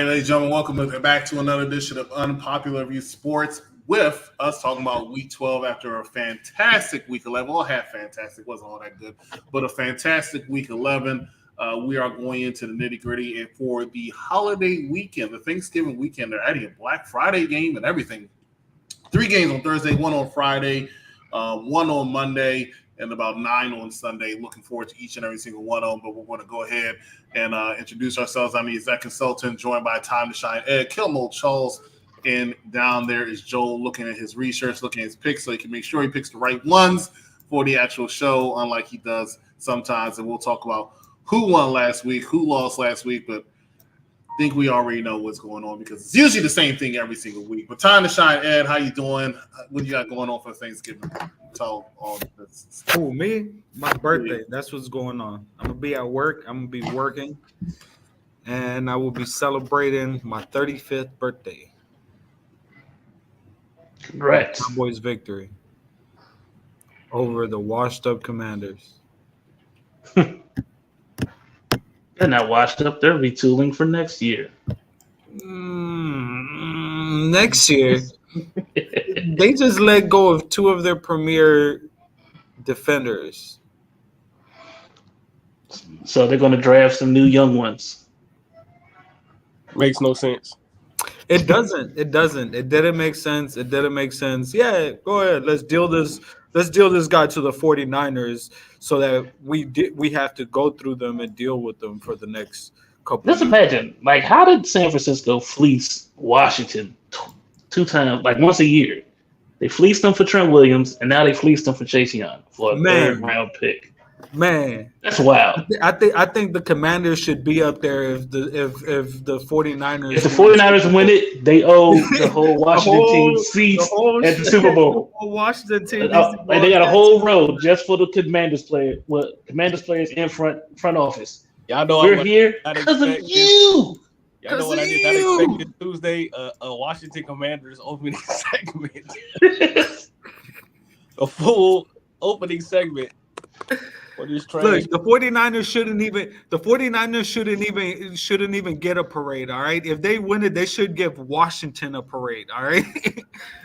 ladies and gentlemen, welcome back to another edition of Unpopular View Sports with us talking about Week 12 after a fantastic Week 11. Well, half fantastic, wasn't all that good, but a fantastic Week 11. We are going into the nitty-gritty, and for the holiday weekend, the Thanksgiving weekend, they're adding a Black Friday game and everything. 3 games on Thursday, 1 on Friday, 1 on Monday, and about 9 on Sunday. Looking forward to each and every single one of them, but we're going to go ahead and introduce ourselves. I'm the exec consultant, joined by Time to Shine Ed, Kilmo Charles, and down there is Joel looking at his research, looking at his picks so he can make sure he picks the right ones for the actual show, unlike he does sometimes. And we'll talk about who won last week, who lost last week, but I think we already know what's going on because it's usually the same thing every single week. But Time to Shine Ed, how you doing? What you got going on for Thanksgiving? Tell all this. Oh, me? My birthday. That's what's going on. I'm going to be at work. I'm going to be working. And I will be celebrating my 35th birthday. Congrats. Cowboys victory over the washed-up Commanders. They're not washed up. They're retooling for next year. Next year, they just let go of 2 of their premier defenders. So they're going to draft some new young ones. Makes no sense. It doesn't. It didn't make sense. Yeah, go ahead. Let's deal this guy to the 49ers so that we have to go through them and deal with them for the next couple Just imagine, like, how did San Francisco fleece Washington 2 times, like once a year? They fleeced them for Trent Williams, and now they fleeced them for Chase Young for a 3rd-round pick. Man, that's wild. I think the Commanders should be up there if the 49ers. If the 49ers win it, they owe the whole Washington team seats at the Super Bowl. Washington team, and they got a whole row just for the Commanders players. Commanders players in front office. Y'all know we're here because of you. Y'all know what I did not expect this Tuesday? A Washington Commanders opening segment. A full opening segment. Look, the 49ers shouldn't even get a parade, all right? If they win it, they should give Washington a parade, all right?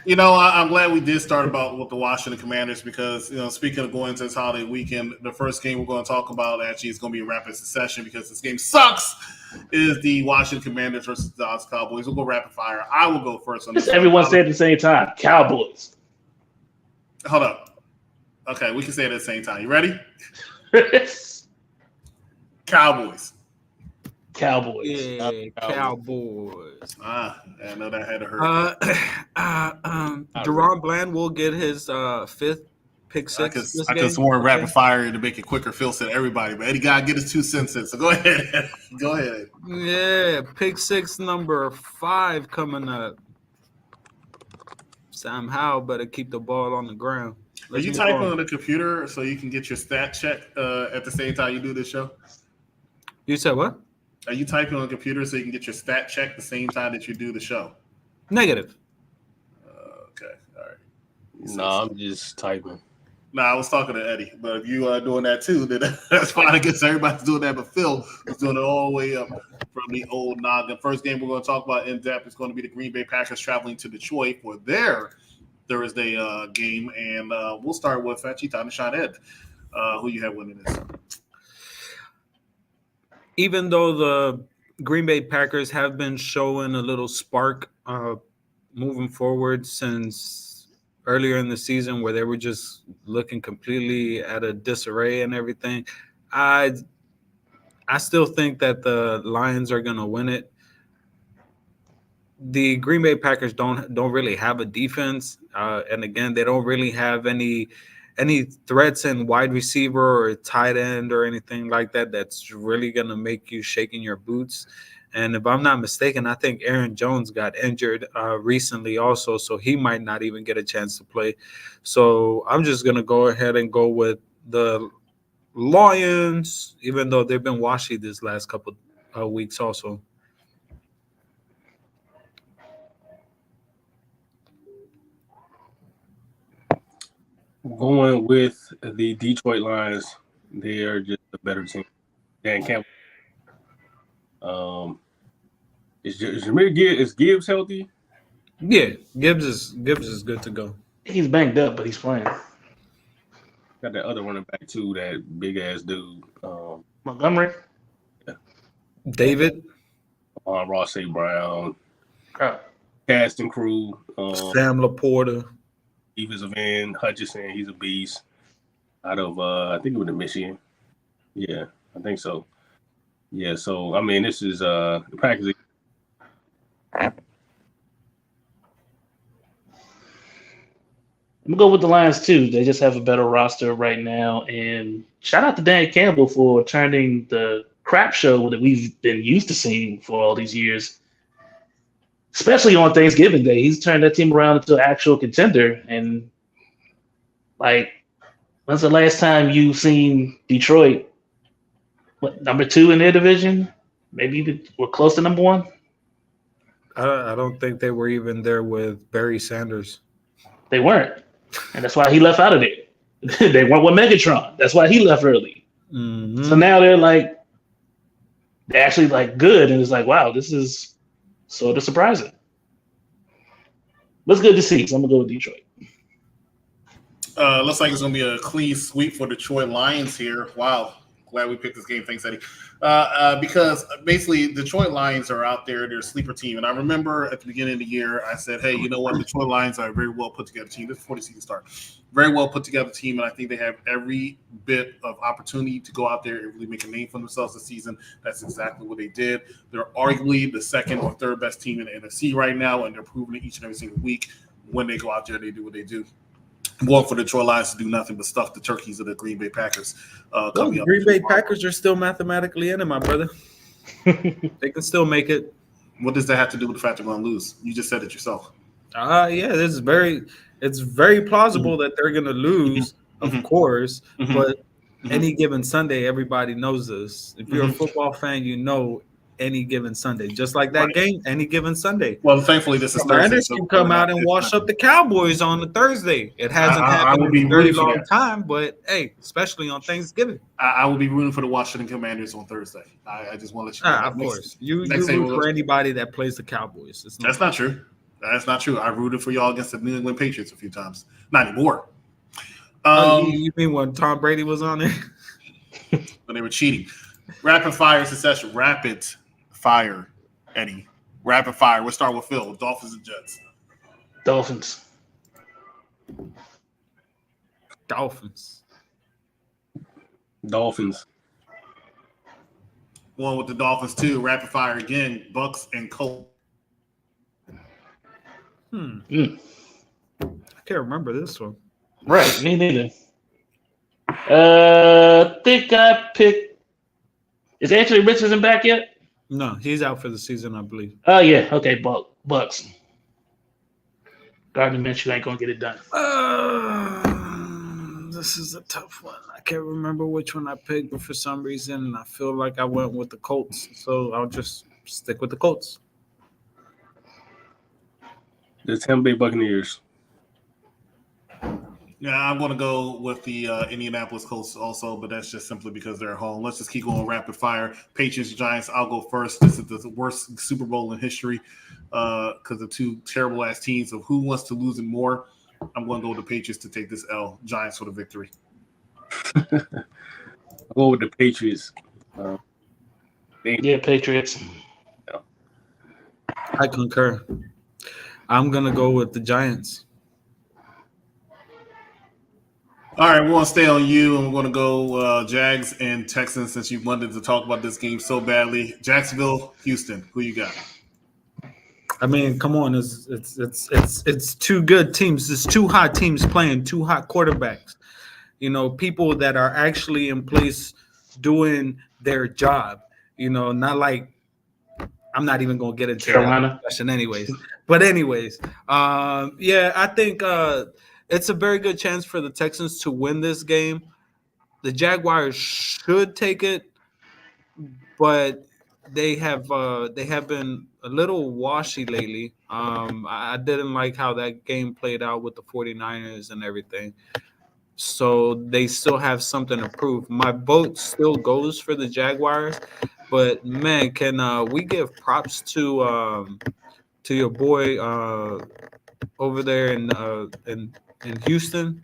You know, I'm glad we did start about with the Washington Commanders because, you know, speaking of going into this holiday weekend, the first game we're going to talk about actually is going to be in rapid succession because this game sucks, is the Washington Commanders versus the Dallas Cowboys. We'll go rapid fire. I will go first on this. Everyone say it at the same time. Cowboys. Hold up. Okay, we can say it at the same time. You ready? Cowboys. Yeah, Cowboys. I know that had to hurt. Deron Bland will get his 5th pick 6. I could sworn rapid fire to make it quicker. Phil said everybody, but Eddie got to get his 2 cents in. So go ahead. Go ahead. Yeah, pick 6 number 5 coming up. Sam Howell better keep the ball on the ground. Are you typing on the computer so you can get your stat check at the same time you do this show? You said what? Are you typing on the computer so you can get your stat check the same time that you do the show? Negative. Okay, all right. No, I'm just typing. No, I was talking to Eddie, but if you are doing that too, then that's fine. I guess everybody's doing that, but Phil is doing it all the way up from the old noggin. First game we're going to talk about in depth is going to be the Green Bay Packers traveling to Detroit for their Thursday game, and we'll start with Time to Shine Ed. Who you have winning this? Even though the Green Bay Packers have been showing a little spark moving forward since earlier in the season where they were just looking completely at a disarray and everything, I still think that the Lions are going to win it. The Green Bay Packers don't really have a defense, and again, they don't really have any threats in wide receiver or tight end or anything like that that's really going to make you shaking your boots. And if I'm not mistaken, I think Aaron Jones got injured recently also, so he might not even get a chance to play. So I'm just going to go ahead and go with the Lions, even though they've been washy this last couple weeks also. Going with the Detroit Lions, they are just a better team. Dan Campbell. Is Gibbs healthy? Yeah, Gibbs is good to go. He's banged up, but he's playing. Got that other running back too, that big ass dude. Montgomery. David, Ross A. Brown, Oh. cast and crew. Sam Laporta. Defensive end Hutchinson, he's a beast. Out of I think it was in Michigan. Yeah, I think so. Yeah, so I mean, this is the practice. I'm gonna go with the Lions too. They just have a better roster right now. And shout out to Dan Campbell for turning the crap show that we've been used to seeing for all these years, especially on Thanksgiving Day. He's turned that team around into an actual contender. And like, when's the last time you've seen Detroit? What, number 2 in their division? Maybe we're close to number 1. I don't think they were even there with Barry Sanders. They weren't. And that's why he left out of there. They weren't with Megatron. That's why he left early. Mm-hmm. So now they're actually like good, and it's like, wow, this is sort of surprising. But it's good to see. So I'm gonna go with Detroit. Looks like it's gonna be a clean sweep for Detroit Lions here. Wow. Glad we picked this game. Thanks, Eddie. Because basically, Detroit Lions are out there. They're a sleeper team. And I remember at the beginning of the year, I said, hey, you know what? Detroit Lions are a very well put together team. This is before the season starts. Very well put together team. And I think they have every bit of opportunity to go out there and really make a name for themselves this season. That's exactly what they did. They're arguably the second or third best team in the NFC right now. And they're proving it each and every single week. When they go out there, they do what they do. I'm going for the Detroit Lions to do nothing but stuff the turkeys of the Green Bay Packers. Green Bay Packers are still mathematically in it, my brother. They can still make it. What does that have to do with the fact they're going to lose? You just said it yourself. Yeah, it's very plausible that they're going to lose, of course. But any given Sunday, everybody knows this. If you're a football fan, you know any given Sunday. Just like that game, any given Sunday. Well, thankfully, this is Thursday. So can come out and wash up the Cowboys on the Thursday. It hasn't happened in a very long time, but hey, especially on Thanksgiving. I will be rooting for the Washington Commanders on Thursday. I just want to let you know. Of course. You root for anybody that plays the Cowboys. That's not true. That's not true. I rooted for y'all against the New England Patriots a few times. Not anymore. You mean when Tom Brady was on there? When they were cheating. Rapid fire succession. Rapid fire, Eddie. Rapid fire. We'll start with Phil. Dolphins and Jets. Dolphins. One with the Dolphins too. Rapid fire again. Bucks and Colts. I can't remember this one. Right, me neither. I think I picked. Is Anthony Richardson back yet? No, he's out for the season, I believe. Oh yeah, okay, Bucks. Gardner Minshew ain't gonna get it done. This is a tough one. I can't remember which one I picked, but for some reason, I feel like I went with the Colts, so I'll just stick with the Colts. The Tampa Bay Buccaneers. Yeah, I'm going to go with the Indianapolis Colts also, but that's just simply because they're at home. Let's just keep going rapid fire. Patriots, Giants, I'll go first. This is the worst Super Bowl in history because of two terrible-ass teams. So who wants to lose it more? I'm going to go with the Patriots to take this L. Giants for the victory. I'll go with the Patriots. Patriots. I concur. I'm going to go with the Giants. All right, we're going to stay on you, and we're going to go Jags and Texans since you wanted to talk about this game so badly. Jacksonville, Houston, who you got? I mean, come on, it's two good teams. It's two hot teams playing, two hot quarterbacks. You know, people that are actually in place doing their job. You know, not like I'm not even going to get into that discussion anyways. But anyways, I think it's a very good chance for the Texans to win this game. The Jaguars should take it, but they have been a little washy lately. I didn't like how that game played out with the 49ers and everything. So they still have something to prove. My vote still goes for the Jaguars, But man, can we give props to your boy over there in Houston,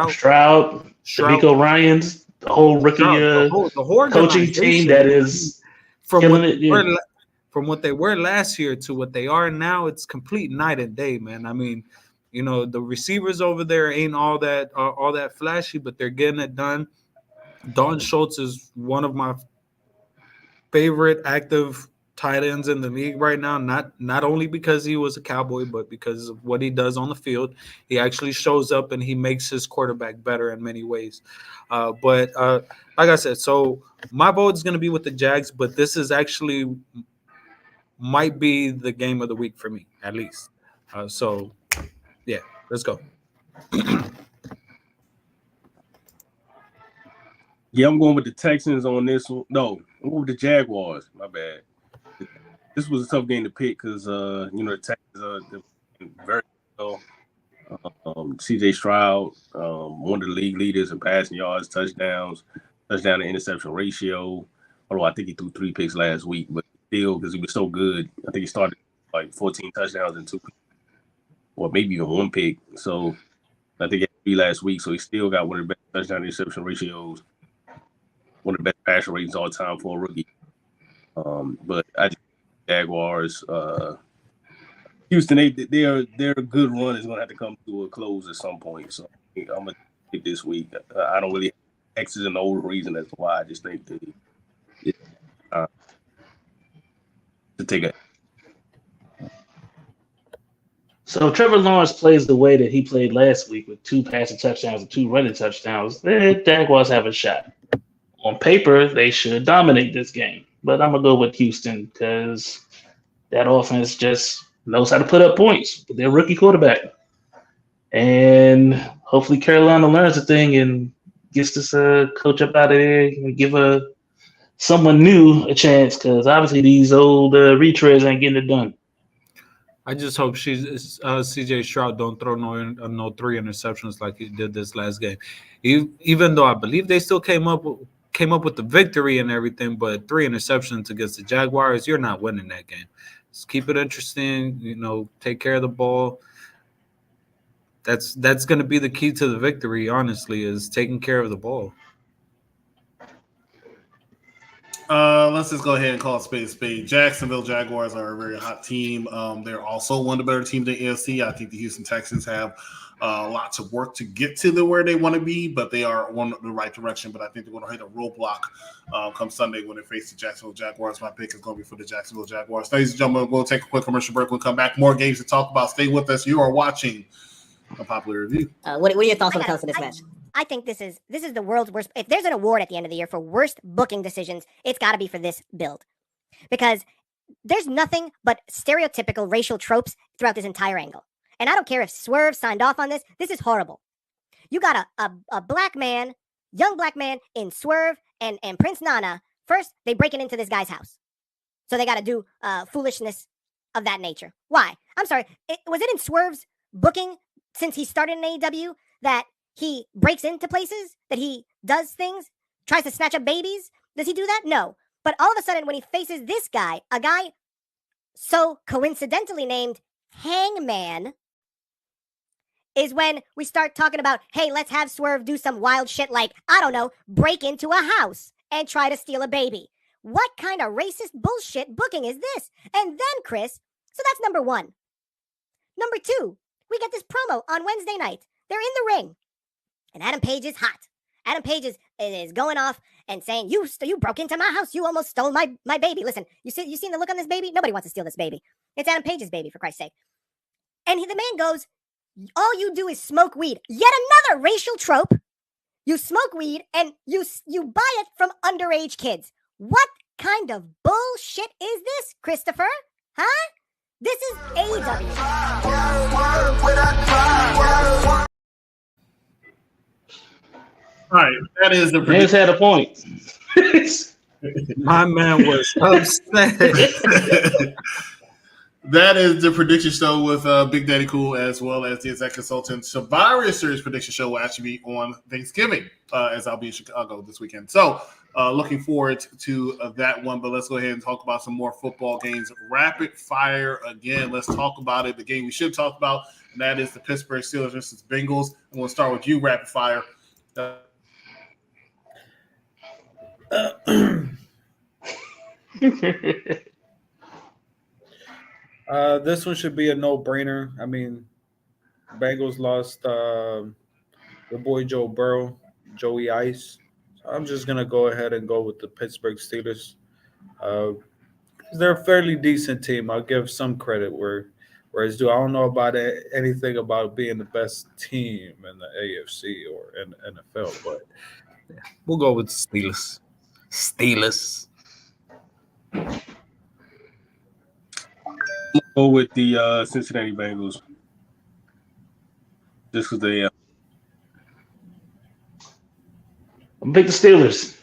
Stroud, D'Amico Ryans, the whole rookie the whole coaching team organization, that is killing it. Yeah. From what they were last year to what they are now, it's complete night and day, man. I mean, the receivers over there ain't all that flashy, but they're getting it done. Dalton Schultz is one of my favorite active tight ends in the league right now, not only because he was a Cowboy, but because of what he does on the field. He actually shows up and he makes his quarterback better in many ways. But like I said, so my vote is going to be with the Jags, but this is actually might be the game of the week for me, at least. So, yeah, let's go. Yeah, I'm going with the Texans on this one. No, I'm going with the Jaguars. My bad. This was a tough game to pick because the Texans are very well. CJ Stroud, one of the league leaders in passing yards, touchdown to interception ratio. Although I think he threw 3 picks last week, but still, because he was so good, I think he started like 14 touchdowns and 2 picks, or maybe even 1 pick. So I think he had 3 last week. So he still got one of the best touchdown to interception ratios, one of the best passer ratings all time for a rookie. But I just Jaguars, Houston, their good run is going to have to come to a close at some point. So I'm going to pick this week. I don't really have X's and O's reason as to why. I just think to take it. So Trevor Lawrence plays the way that he played last week with 2 passing touchdowns and 2 running touchdowns. The Jaguars have a shot. On paper, they should dominate this game. But I'm going to go with Houston because that offense just knows how to put up points with their rookie quarterback. And hopefully Carolina learns the thing and gets this coach up out of there and give someone new a chance because obviously these old retreads ain't getting it done. I just hope CJ Stroud don't throw no 3 interceptions like he did this last game. Even though I believe they still came up with the victory and everything, but 3 interceptions against the Jaguars, you're not winning that game. Just keep it interesting, take care of the ball. That's going to be the key to the victory, honestly, is taking care of the ball. Let's just go ahead and call it spade a spade. Jacksonville Jaguars are a very hot team. They're also one of the better teams in the AFC. I think the Houston Texans have lots of work to get to where they want to be, but they are on the right direction. But I think they're going to hit a roadblock come Sunday when they face the Jacksonville Jaguars. My pick is going to be for the Jacksonville Jaguars. Ladies and gentlemen, we'll take a quick commercial break. We'll come back. More games to talk about. Stay with us. You are watching A Popular Review. What are your thoughts on the coast of this match? I think this is the world's worst. If there's an award at the end of the year for worst booking decisions, it's got to be for this build. Because there's nothing but stereotypical racial tropes throughout this entire angle. And I don't care if Swerve signed off on this. This is horrible. You got a black man, young black man in Swerve and Prince Nana. First, they breaking into this guy's house. So they got to do foolishness of that nature. Why? I'm sorry. Was it in Swerve's booking since he started in AEW that he breaks into places, that he does things, tries to snatch up babies? Does he do that? No. But all of a sudden, when he faces this guy, a guy so coincidentally named Hangman, is when we start talking about, hey, let's have Swerve do some wild shit like, I don't know, break into a house and try to steal a baby. What kind of racist bullshit booking is this? And then, Chris, so that's number 1. Number 2, we get this promo on Wednesday night. They're in the ring. And Adam Page is hot. Adam Page is going off and saying, you broke into my house. You almost stole my baby. Listen, you seen the look on this baby? Nobody wants to steal this baby. It's Adam Page's baby, for Christ's sake. And the man goes, all you do is smoke weed. Yet another racial trope. You smoke weed and you buy it from underage kids. What kind of bullshit is this, Christopher? Huh? This is AEW. All right, that is the Man's had a point. My man was upset. That is the prediction show with Big Daddy Cool, as well as the executive consultant. Survivor Series prediction show will actually be on Thanksgiving, as I'll be in Chicago this weekend. So looking forward to that one. But let's go ahead and talk about some more football games. Rapid fire again. Let's talk about it. The game we should talk about, and that is the Pittsburgh Steelers versus Bengals. I'm going to start with you, rapid fire. This one should be a no-brainer. I mean, Bengals lost your boy Joe Burrow, Joey Ice. So I'm just gonna go ahead and go with the Pittsburgh Steelers. They're a fairly decent team. I'll give some credit where it's due. I don't know about anything about being the best team in the AFC or in the NFL, but yeah, we'll go with the Steelers. Steelers. Go with the Cincinnati Bengals. Just because they. I'm pick the Steelers.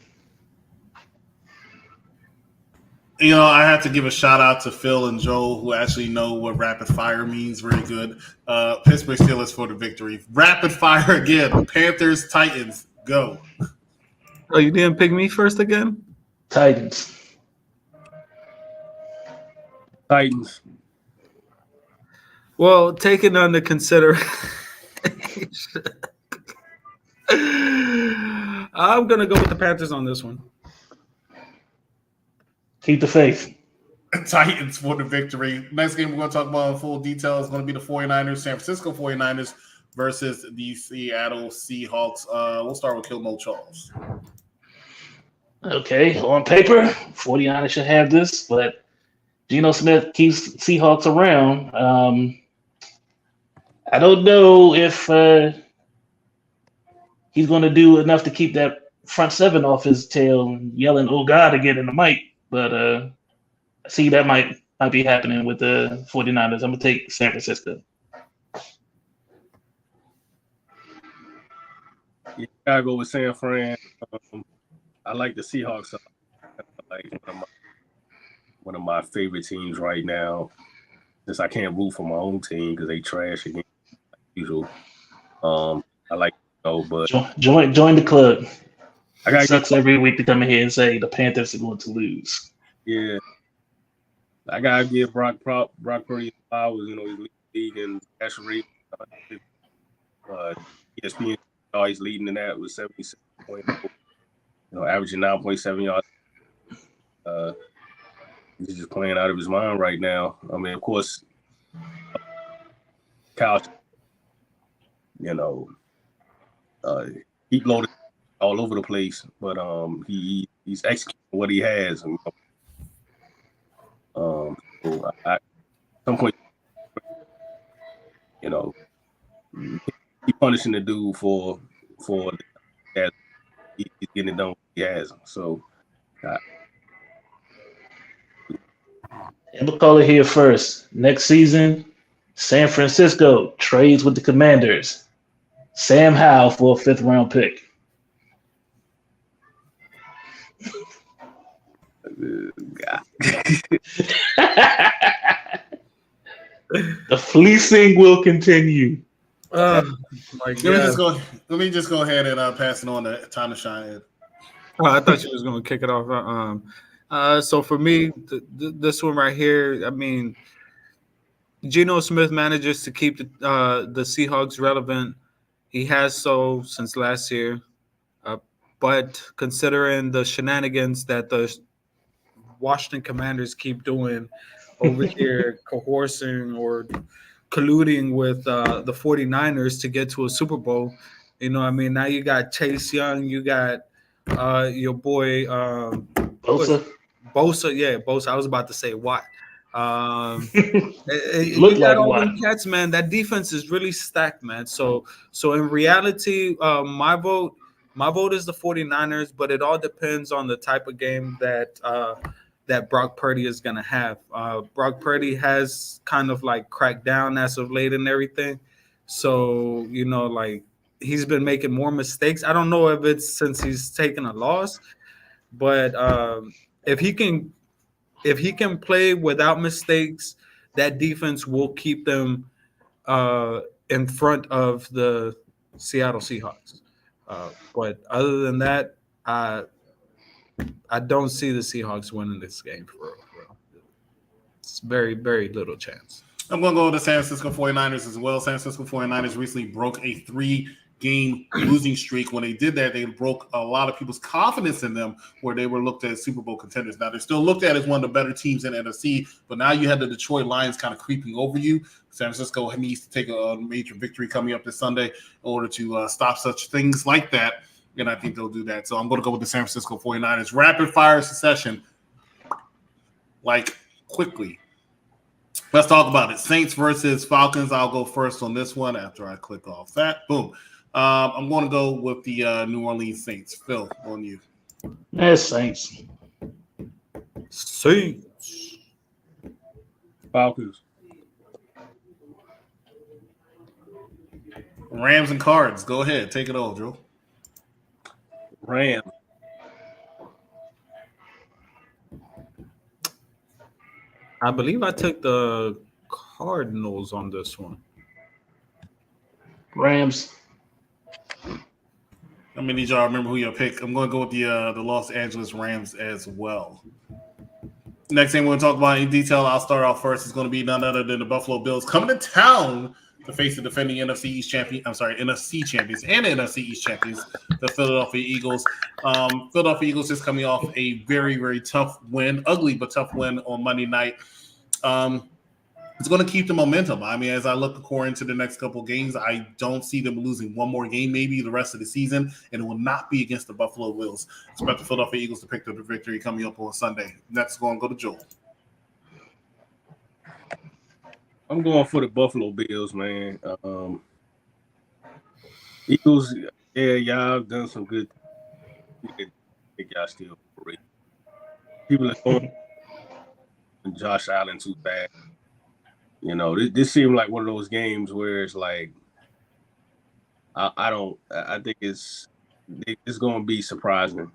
You know, I have to give a shout out to Phil and Joel, who actually know what rapid fire means very good. Pittsburgh Steelers for the victory. Rapid fire again. Panthers, Titans, go. Oh, you didn't pick me first again? Titans. Titans. Well, taking under consideration, I'm going to go with the Panthers on this one. Keep the faith. Titans for the victory. Next game we're going to talk about in full detail is going to be the 49ers, San Francisco 49ers versus the Seattle Seahawks. We'll start with Kilmo Charles. Okay, on paper, 49ers should have this, but Geno Smith keeps Seahawks around. I don't know if he's going to do enough to keep that front seven off his tail and yelling, "Oh God," again in the mic. But I see that might be happening with the 49ers. I'm going to take San Francisco. Yeah, I gotta go with San Fran. I like the Seahawks. Like one of my favorite teams right now. Since I can't root for my own team because they trash again, like usual. I like but join the club. I It sucks every week to come in here and say the Panthers are going to lose. Yeah, I gotta give Brock Purdy flowers. You know, he's leading the league in passion rate. ESPN, he's leading in that with 77 points. Averaging 9.7 yards. He's just playing out of his mind right now. I mean, of course, Kyle, heat loaded all over the place, but he's executing what he has. And, so at some point, keep punishing the dude for that he's getting it done what he has. So I'm gonna call it here first. Next season, San Francisco trades with the Commanders. Sam Howell for a 5th round pick. The fleecing will continue. My Let God. me just go ahead and pass it on to Time to Shine. Oh, I thought you was going to kick it off. So for me, this one right here, I mean, Geno Smith manages to keep the Seahawks relevant. He has so since last year. But considering the shenanigans that the Washington Commanders keep doing over here, coercing or colluding with the 49ers to get to a Super Bowl, now you got Chase Young, you got your boy Bosa. Bosa. I was about to say Watt. Look like all Watt. them cats, man. That defense is really stacked, man. So in reality, my vote is the 49ers, but it all depends on the type of game that Brock Purdy is going to have. Brock Purdy has kind of like cracked down as of late and everything. So, he's been making more mistakes. I don't know if it's since he's taken a loss, but if he can play without mistakes, that defense will keep them in front of the Seattle Seahawks. But other than that, I don't see the Seahawks winning this game for real. It's very, very little chance. I'm going to go with the San Francisco 49ers as well. San Francisco 49ers recently broke a 3-game losing streak. When they did that, they broke a lot of people's confidence in them, where they were looked at as Super Bowl contenders. Now, they're still looked at as one of the better teams in NFC, but now you have the Detroit Lions kind of creeping over you. San Francisco needs to take a major victory coming up this Sunday in order to stop such things like that, and I think they'll do that. So I'm going to go with the San Francisco 49ers. Rapid-fire succession, like quickly. Let's talk about it. Saints versus Falcons. I'll go first on this one after I click off that. Boom. I'm going to go with the New Orleans Saints. Phil, on you. Yes, Saints. Saints. Falcons. Rams and Cards. Go ahead. Take it all, Joe. Rams. I believe I took the Cardinals on this one. Rams. I mean, need y'all remember who you pick. I'm going to go with the Los Angeles Rams as well. Next thing we're going to talk about in detail, I'll start off first. It's going to be none other than the Buffalo Bills coming to town to face the defending NFC champions and NFC East champions, the Philadelphia Eagles. Philadelphia Eagles just coming off a very, very tough win, ugly but tough win on Monday night. It's going to keep the momentum. I mean, as I look according to the next couple of games, I don't see them losing one more game, maybe the rest of the season, and it will not be against the Buffalo Bills. Expect the Philadelphia Eagles to pick up the victory coming up on Sunday. Next, going to go to Joel. I'm going for the Buffalo Bills, man. Eagles, yeah, y'all done some good. I think y'all still great. People are going Josh Allen too bad. You know, this seemed like one of those games where it's like, I think it's going to be surprising.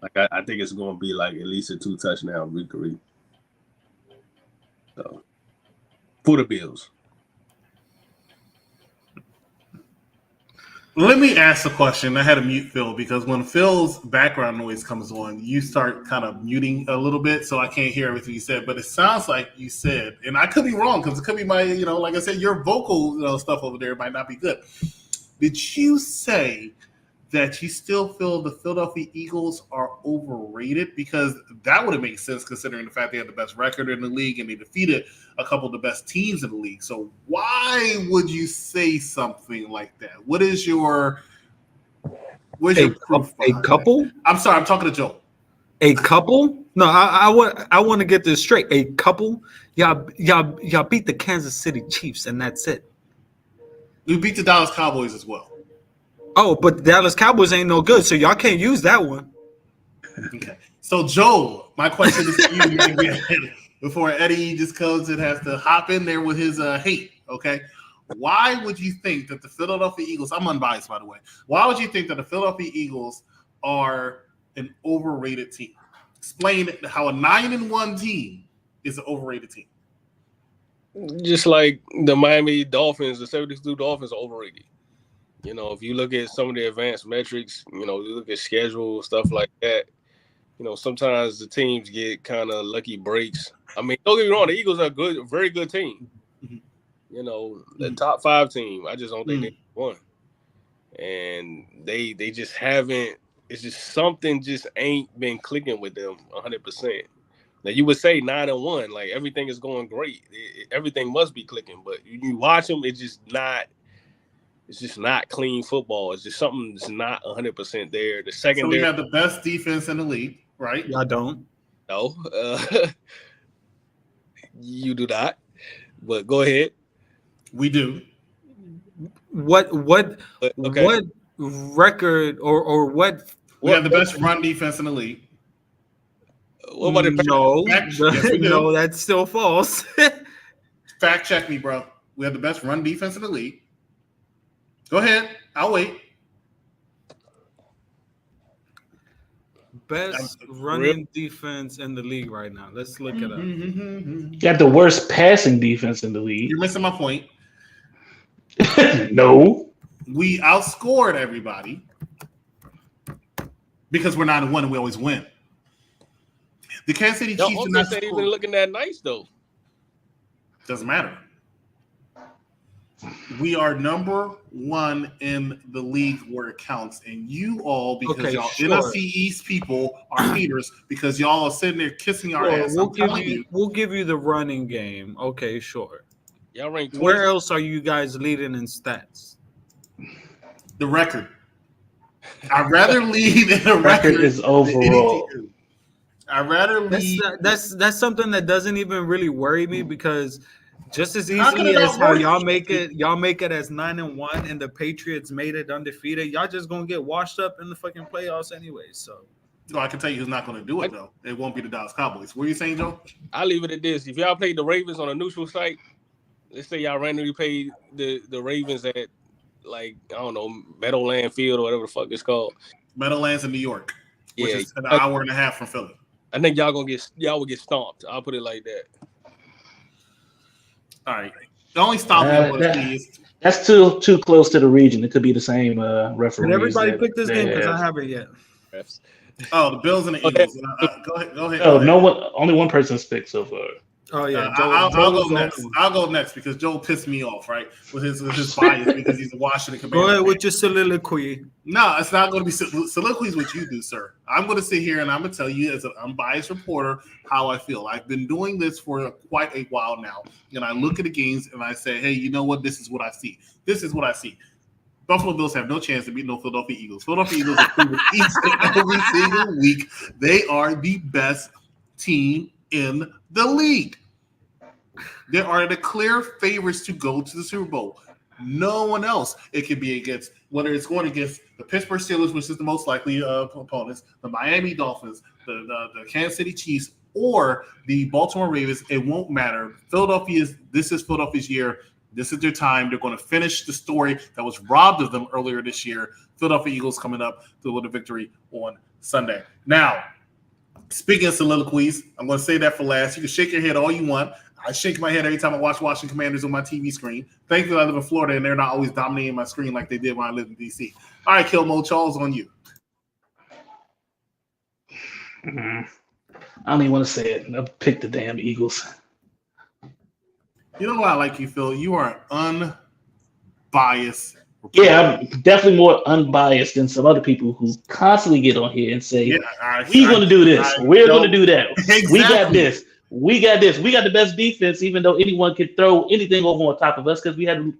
Like, I think it's going to be like at least a 2-touchdown victory. So, for the Bills. Let me ask a question. I had to mute Phil because when Phil's background noise comes on, you start kind of muting a little bit, so I can't hear everything you said. But it sounds like you said, and I could be wrong because it could be my, like I said, your vocal stuff over there might not be good. Did you say that you still feel the Philadelphia Eagles are overrated? Because that would have made sense considering the fact they had the best record in the league and they defeated a couple of the best teams in the league. So why would you say something like that? What is your proof? A couple? I'm sorry, I'm talking to Joe. A couple? No, I want to get this straight. A couple? Y'all beat the Kansas City Chiefs and that's it. We beat the Dallas Cowboys as well. Oh, but the Dallas Cowboys ain't no good, so y'all can't use that one. Okay. So, Joe, my question is to you again, before Eddie just comes and has to hop in there with his hate, okay? Why would you think that the Philadelphia Eagles, I'm unbiased, by the way, why would you think that the Philadelphia Eagles are an overrated team? Explain how a 9-1 team is an overrated team. Just like the Miami Dolphins, the 72 Dolphins are overrated. You know, if you look at some of the advanced metrics, you look at schedule, stuff like that, sometimes the teams get kind of lucky breaks. I mean, don't get me wrong, the Eagles are a very good team. The top 5 team, I just don't think they won. And they just haven't, it's just something just ain't been clicking with them 100%. Now, you would say 9-1, like everything is going great. Everything must be clicking, but you watch them, it's just not clean football. It's just something that's not 100% there. The secondary. So we have the best defense in the league, right? I don't. No. You do not. But go ahead. We do. What Okay. What record or what? We have the best run defense in the league. What about the No, Yes, we do. no, that's still false. Fact check me, bro. We have the best run defense in the league. Go ahead. I'll wait. Best running defense in the league right now. Let's look it up. You got the worst passing defense in the league. You're missing my point. No. We outscored everybody because we're 9-1 and we always win. The Kansas City Y'all Chiefs also did not said he score. been looking that nice though. Doesn't matter. We are number one in the league where it counts, and you all, because Okay, y'all sure. NFC East people are haters because y'all are sitting there kissing our Sure, ass. we'll give you the running game. Okay, sure. Y'all ranked 20. Where else are you guys leading in stats? the record. I'd rather lead in the Record record is than overall. anything. I'd rather lead. That's something that doesn't even really worry me because just as How can easily it not as how worry y'all you? make it as 9-1 and the Patriots made it undefeated, y'all just gonna get washed up in the fucking playoffs anyway. So No, I can tell you who's not going to do it though. It won't be the Dallas Cowboys. What are you saying, Joe? I'll leave it at this. If y'all played the Ravens on a neutral site, let's say y'all randomly played the Ravens at like, I don't know, Meadowland Field or whatever the fuck it's called. Meadowlands in New York, which Yeah. is an hour and a half from Philly. I think y'all would get stomped. I'll put it like that. All right. The only stopping That's too close to the region. It could be the same referees. did everybody that pick this they game? Because I have. haven't yet. the Bills and the Eagles. Go ahead. Oh, no one. Only one person's picked so far. Oh yeah, I'll Joe's go the next. only one. I'll go next because Joe pissed me off, right? With his bias because he's a Washington Commander. Go ahead with your soliloquy. No, it's not going to be soliloquies what you do, sir. I'm going to sit here and I'm going to tell you as an unbiased reporter how I feel. I've been doing this for quite a while now, and I look at the games and I say, hey, you know what? This is what I see. This is what I see. Buffalo Bills have no chance to beat no Philadelphia Eagles. Philadelphia Eagles are proven each and every single week they are the best team in the league. They are the clear favorites to go to the Super Bowl. No one else. It could be against, whether it's going against the Pittsburgh Steelers, which is the most likely opponents, the Miami Dolphins, the Kansas City Chiefs, or the Baltimore Ravens. It won't matter. This is Philadelphia's year. This is their time. They're going to finish the story that was robbed of them earlier this year. Philadelphia Eagles coming up to win a victory on Sunday. Now, speaking of soliloquies, I'm going to say that for last. You can shake your head all you want. I shake my head every time I watch Washington Commanders on my TV screen. Thankfully, I live in Florida, and they're not always dominating my screen like they did when I lived in D.C. All right, Kilmo, Charles, on you. I don't even want to say it. I'll pick the damn Eagles. You know why I like you, Phil? You are an unbiased reporter. Yeah, I'm definitely more unbiased than some other people who constantly get on here and say, we're going to do this. We're going to do that. Exactly. We got this. We got this. We got the best defense, even though anyone could throw anything over on top of us because we had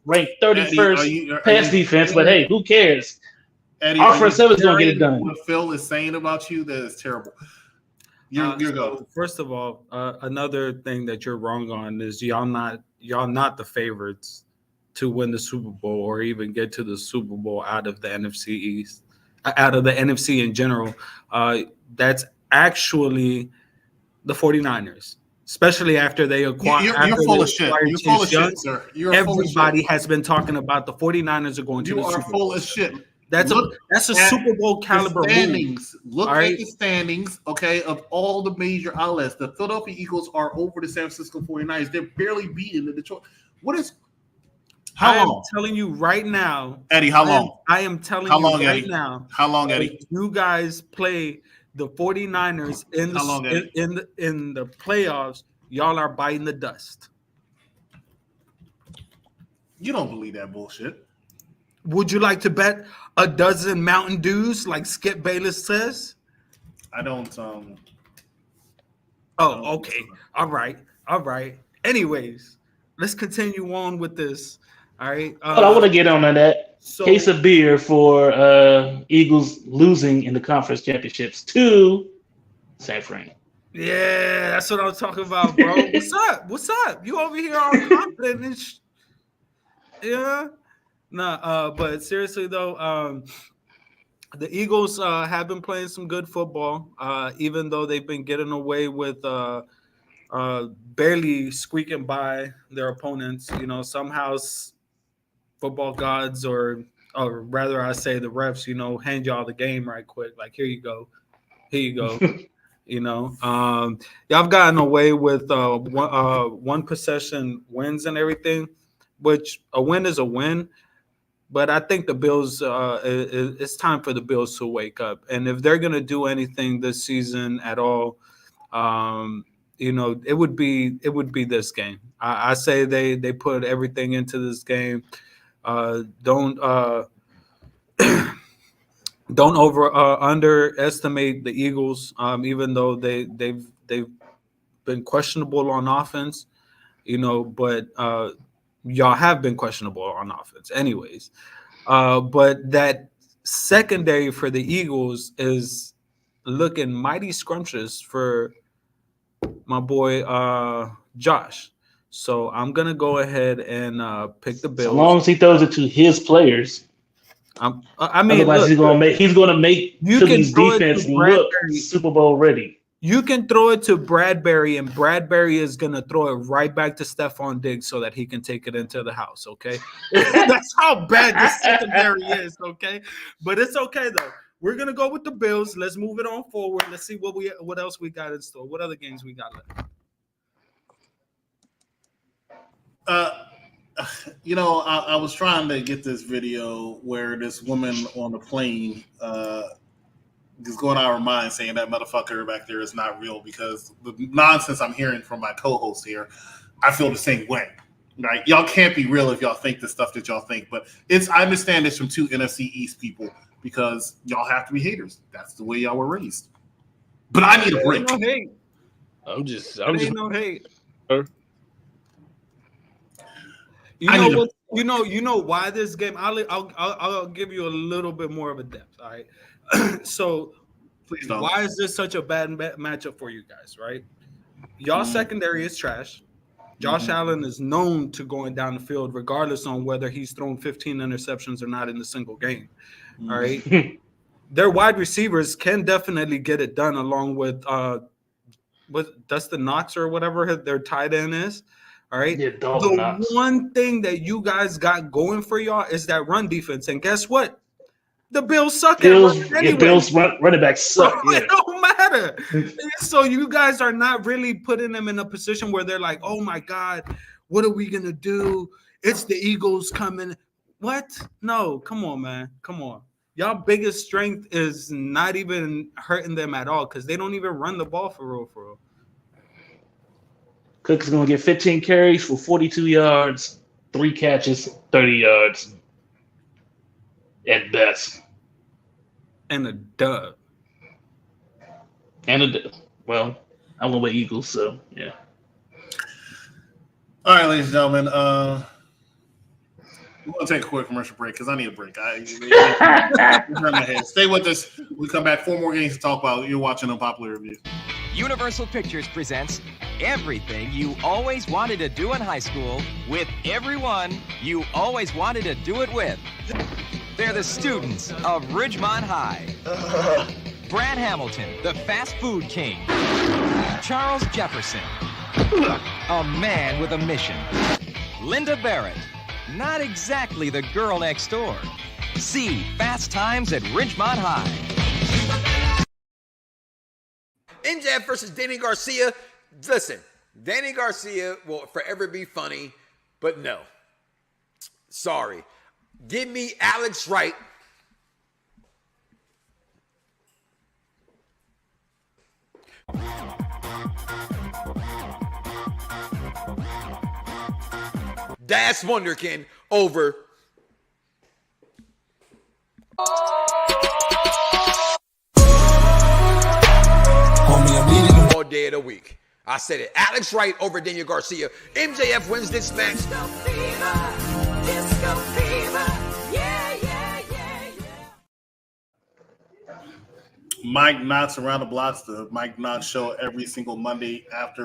ranked 31st pass defense. But hey, who cares? Eddie, our front seven is going to get it done. What Phil is saying about you, that is terrible. You're go. First of all, another thing that you're wrong on is y'all not the favorites to win the Super Bowl or even get to the Super Bowl out of the NFC East, out of the NFC in general. That's actually the 49ers, especially after they acquired. You're full of shit. You're full of shit, sir. Everybody has been talking about the 49ers are going to the Super Bowl. You are full of shit. That's a Super Bowl caliber standings. move. Look at the standings, okay, of all the major outlets. The Philadelphia Eagles are over the San Francisco 49ers. They're barely beating the Detroit. How long? I'm telling you right now, Eddie, how long? I am telling you right now. How long, Eddie? You guys play the 49ers in the playoffs, y'all are biting the dust. You don't believe that bullshit. Would you like to bet a dozen Mountain Dews like Skip Bayless says? I don't. Oh, okay. All right. Anyways, let's continue on with this. All right. I want to get on that. Case of beer for Eagles losing in the conference championships to San Fran. Yeah, that's what I'm talking about, bro. What's up? You over here all confident and yeah. Nah, but seriously though, the Eagles have been playing some good football, even though they've been getting away with barely squeaking by their opponents. You know, somehow football gods, or rather I say the refs, hand y'all the game right quick. Like, here you go. Y'all gotten away with one possession wins and everything, which a win is a win. But I think the Bills, it's time for the Bills to wake up. And if they're going to do anything this season at all, it would be this game. I say they put everything into this game. Don't underestimate the Eagles. Even though they've been questionable on offense, but y'all have been questionable on offense, anyways. But that secondary for the Eagles is looking mighty scrumptious for my boy Josh. So I'm gonna go ahead and pick the Bills. As long as he throws it to his players. I mean, otherwise he's gonna make Philly's defense look Super Bowl ready. You can throw it to Bradbury, and Bradbury is gonna throw it right back to Stephon Diggs so that he can take it into the house. Okay, that's how bad this secondary is. Okay, but it's okay though. We're gonna go with the Bills. Let's move it on forward. Let's see what else we got in store. What other games we got left? I was trying to get this video where this woman on the plane is going out of her mind saying that motherfucker back there is not real, because the nonsense I'm hearing from my co-host here, I feel the same way. Right? Y'all can't be real if y'all think the stuff that y'all think, but I understand this from two NFC East people, because y'all have to be haters. That's the way y'all were raised. But I need a break. No hate. I'm just no hate. You know why this game? I'll give you a little bit more of a depth. All right. So, please don't. Why is this such a bad matchup for you guys? Right? Y'all secondary is trash. Josh Allen is known to going down the field, regardless on whether he's thrown 15 interceptions or not in a single game. All right. Their wide receivers can definitely get it done, along with Dustin Knox or whatever their tight end is. All right. Yeah, the one thing that you guys got going for y'all is that run defense. And guess what? The Bills suck at running anyway. Bills running backs suck. So it don't matter. So you guys are not really putting them in a position where they're like, oh my God, what are we gonna do? It's the Eagles coming. What? No, come on, man. Come on. Y'all biggest strength is not even hurting them at all, because they don't even run the ball for real. Cook is going to get 15 carries for 42 yards, 3 catches, 30 yards at best. And a dub. Well, I'm going with Eagles, so yeah. All right, ladies and gentlemen. I'm going to take a quick commercial break because I need a break. Turn my head. Stay with us. We come back, 4 more games to talk about. You're watching Unpopular Reviews. Universal Pictures presents everything you always wanted to do in high school with everyone you always wanted to do it with. They're the students of Ridgemont High. Brad Hamilton, the fast food king. Charles Jefferson, a man with a mission. Linda Barrett, not exactly the girl next door. See Fast Times at Ridgemont High. MJF versus Danny Garcia. Listen, Danny Garcia will forever be funny, but no. Sorry. Give me Alex Wright. Das Wunderkind over all day of the week. I said it. Alex Wright over Daniel Garcia. MJF wins this match. Disco fever, disco fever. Yeah, yeah, yeah, yeah. Mike Knott's Around the Blocks, the Mike Knott show every single Monday at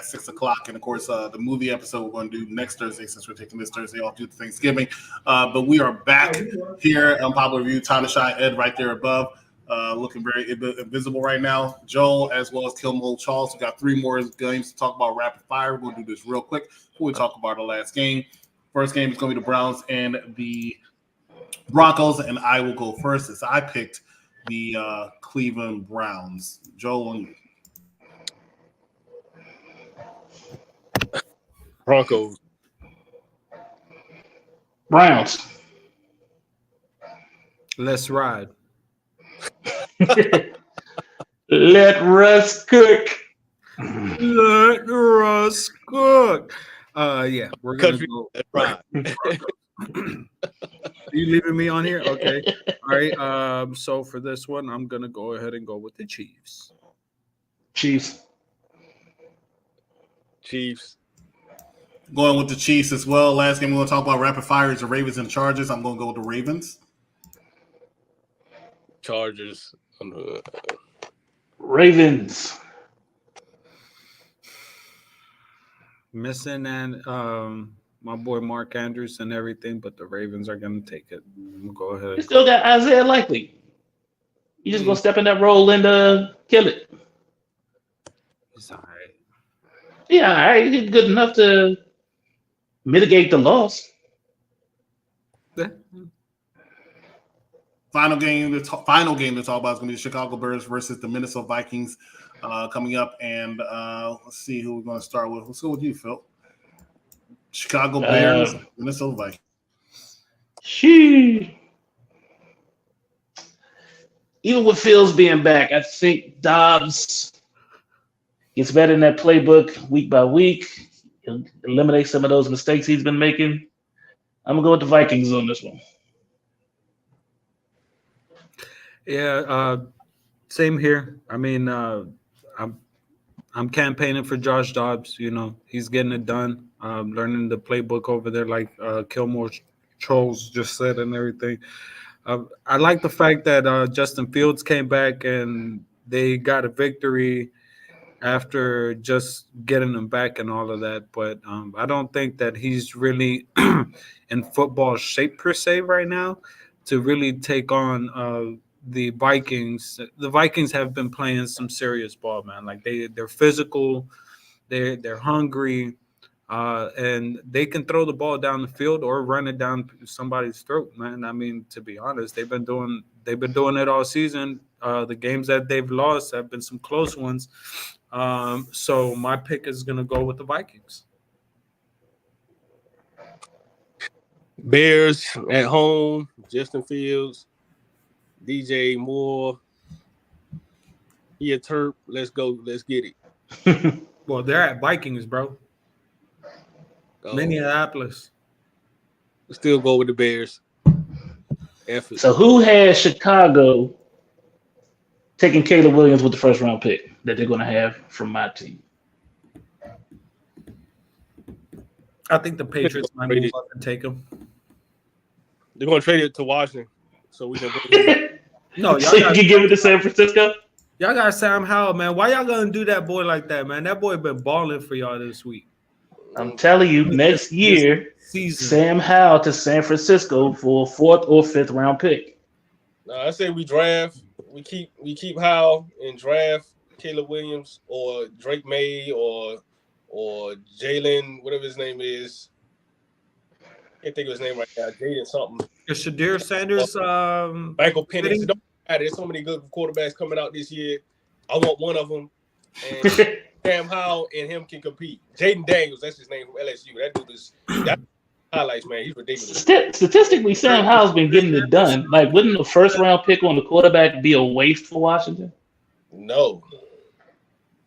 6 o'clock. And of course, the movie episode we're going to do next Thursday, since we're taking this Thursday off due to Thanksgiving. But we are back here on Popular Review. Time to shine. Ed right there above. Looking very invisible right now. Joel, as well as Kilmole Charles. We got 3 more games to talk about rapid fire. We're going to do this real quick before we talk about the last game. First game is going to be the Browns and the Broncos, and I will go first as I picked the Cleveland Browns. Joel, on you. Broncos. Browns. Let's ride. Let Russ cook. Let Russ cook. Yeah, we're gonna Country go. Pride. You leaving me on here? Okay. All right. So for this one, I'm gonna go ahead and go with the Chiefs. Chiefs. Chiefs. Going with the Chiefs as well. Last game we're going to talk about rapid fire is the Ravens and Chargers. I'm going to go with the Ravens. Chargers. Ravens. Missing and my boy Mark Andrews and everything, but the Ravens are gonna take it. I'm gonna go ahead. You still got Isaiah Likely. You just gonna step in that role and kill it. It's all right. Yeah, all right. You did good enough to mitigate the loss. Yeah. Final game to talk about is going to be the Chicago Bears versus the Minnesota Vikings coming up. And let's see who we're going to start with. Let's go with you, Phil. Chicago Bears, Minnesota Vikings. She. Even with Fields being back, I think Dobbs gets better in that playbook week by week. He'll eliminate some of those mistakes he's been making. I'm gonna go with the Vikings on this one. Yeah, same here. I mean, I'm campaigning for Josh Dobbs. You know, he's getting it done. Learning the playbook over there, like Kilmore Trolls just said, and everything. I like the fact that Justin Fields came back and they got a victory after just getting him back and all of that. But I don't think that he's really in football shape per se right now to really take on the Vikings. The Vikings have been playing some serious ball, man. Like they're physical, they're hungry, and they can throw the ball down the field or run it down somebody's throat, man. I mean, to be honest, they've been doing it all season. The games that they've lost have been some close ones. So my pick is gonna go with the Vikings. Bears at home. Justin Fields. DJ Moore. He a Terp. Let's go. Let's get it. Well, they're at Vikings, bro. Minneapolis. Still go with the Bears. Effort. So who has Chicago taking Caleb Williams with the first round pick that they're gonna have from my team? I think the Patriots might move up and take him. They're gonna trade it to Washington, so we can bring No, So you can give it to San Francisco? y'all got Sam Howell, man. Why y'all gonna do that boy like that, man? That boy been balling for y'all this week. I'm telling you, next year, Season. Sam Howell to San Francisco for a 4th or 5th round pick. I say we draft. We keep Howell and draft Caleb Williams or Drake May or Jalen, whatever his name is. I can't think of his name right now. Jaden something. Is Shadir Sanders Michael Penix. It don't matter. There's so many good quarterbacks coming out this year. I want one of them. And Sam Howell and him can compete. Jaden Daniels, that's his name from LSU. That dude is that highlights, man. He's ridiculous. Statistically, Sam Howell's been getting it done. Like, wouldn't the first round pick on the quarterback be a waste for Washington? No.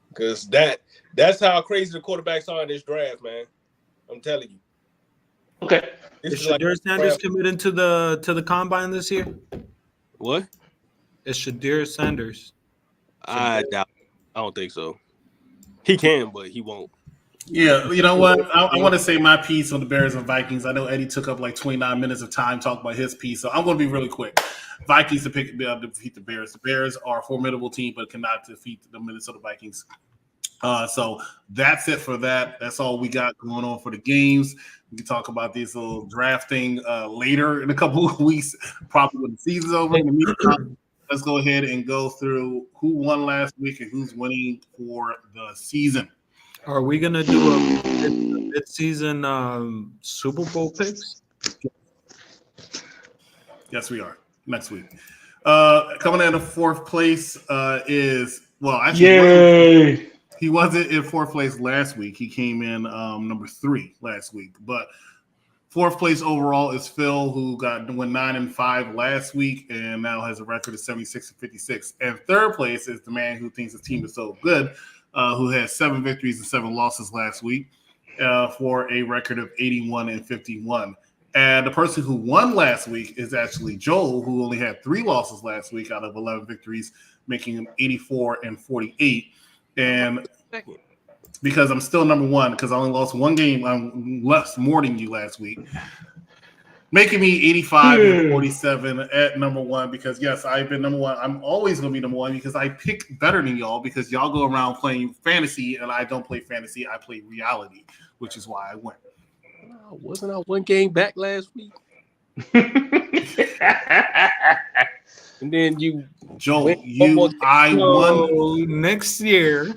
Because that's how crazy the quarterbacks are in this draft, man. I'm telling you. Okay. Is Shadir Sanders committed to the combine this year? What? Is Shadir Sanders? I doubt. I don't think so. He can, but he won't. Yeah, you know what? I want to say my piece on the Bears and Vikings. I know Eddie took up like 29 minutes of time talking about his piece, so I'm going to be really quick. Vikings to be able to defeat the Bears. The Bears are a formidable team, but cannot defeat the Minnesota Vikings. So that's it for that. That's all we got going on for the games. We can talk about these little drafting later in a couple of weeks, probably when the season's over. In the meantime, let's go ahead and go through who won last week and who's winning for the season. Are we gonna do a mid-season Super Bowl picks? Yes, we are next week. Coming in 4th place is Yay! he wasn't in 4th place last week. He came in number 3 last week, but 4th place overall is Phil, who went 9-5 last week and now has a record of 76-56. And 3rd place is the man who thinks his team is so good, who had 7 victories and 7 losses last week, for a record of 81-51. And the person who won last week is actually Joel, who only had 3 losses last week out of 11 victories, making him 84-48. And because I'm still number 1, because I only lost 1 game, I'm more than you last week, making me 85-47 at number 1. Because yes, I've been number 1. I'm always going to be number 1 because I pick better than y'all, because y'all go around playing fantasy and I don't play fantasy. I play reality, which is why I win. Wasn't I 1 game back last week? And then you, Joel, I won next year.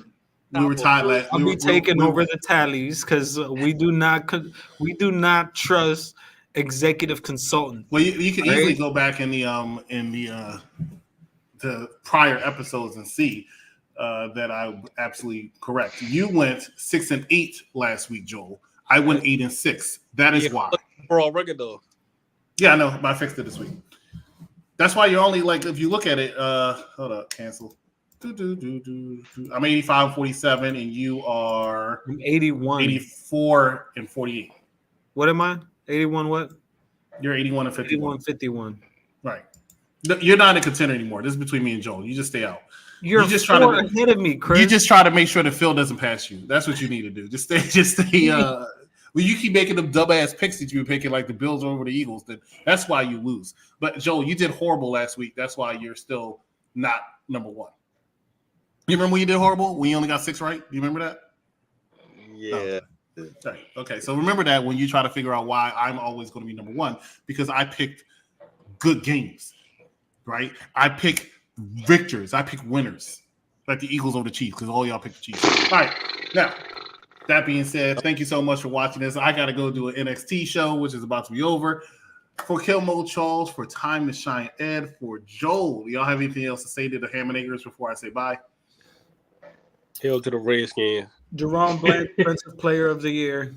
We were tied last. I'll be taking over the tallies because we do not trust executive consultant. Well, you can easily go back in the prior episodes and see that I'm absolutely correct. You went 6-8 last week, Joel. I went 8-6. That is why. Overall record though. Yeah, I know, but I fixed it this week. That's why you're only like, if you look at it, hold up, cancel. I'm 85-47, and you are 81, 84-48. What am I? 81 what? You're 81-51. 51. Right. You're not a contender anymore. This is between me and Joel. You just stay out. You're just trying to ahead of me, Chris. You just try to make sure that Phil doesn't pass you. That's what you need to do. Just stay. When you keep making them dumbass picks that you've been picking, like the Bills over the Eagles, then that's why you lose. But Joel, you did horrible last week. That's why you're still not number 1. You remember when you did horrible? When you only got 6 right? Do you remember that? Yeah. Oh. Right. Okay. So remember that when you try to figure out why I'm always going to be number 1, because I picked good games, right? I pick victors. I pick winners, like the Eagles over the Chiefs, because all y'all picked the Chiefs. All right. Now, that being said, thank you so much for watching this. I got to go do an NXT show, which is about to be over. For Kill Mode Charles, for Time to Shine Ed, for Joel, y'all have anything else to say to the Hammonakers before I say bye? Hell to the Redskins. Jerome Blank, Defensive Player of the Year.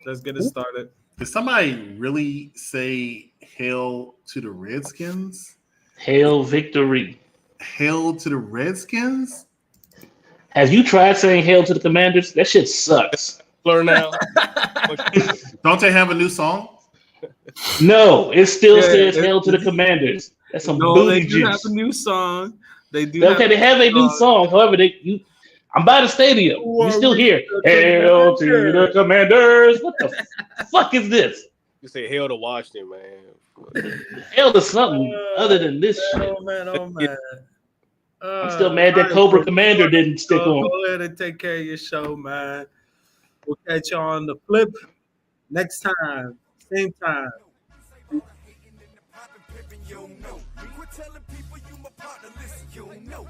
Let's get it started. Did somebody really say hail to the Redskins? Hail victory. Hail to the Redskins? Have you tried saying hail to the Commanders? That shit sucks. Learn now. Don't they have a new song? No, it still says hail to the Commanders. That's some booty they do juice. have a new song. They do. Okay, they have a new song. However, I'm by the stadium. You still hear hail to the Commanders. What the fuck is this? You say hell to Washington, man. Hail to something other than this shit. Oh man. I'm still mad that Cobra Commander didn't stick on. Go ahead and take care of your show, man. We'll catch you on the flip next time, same time. Quit telling people you my partner, listen, you know.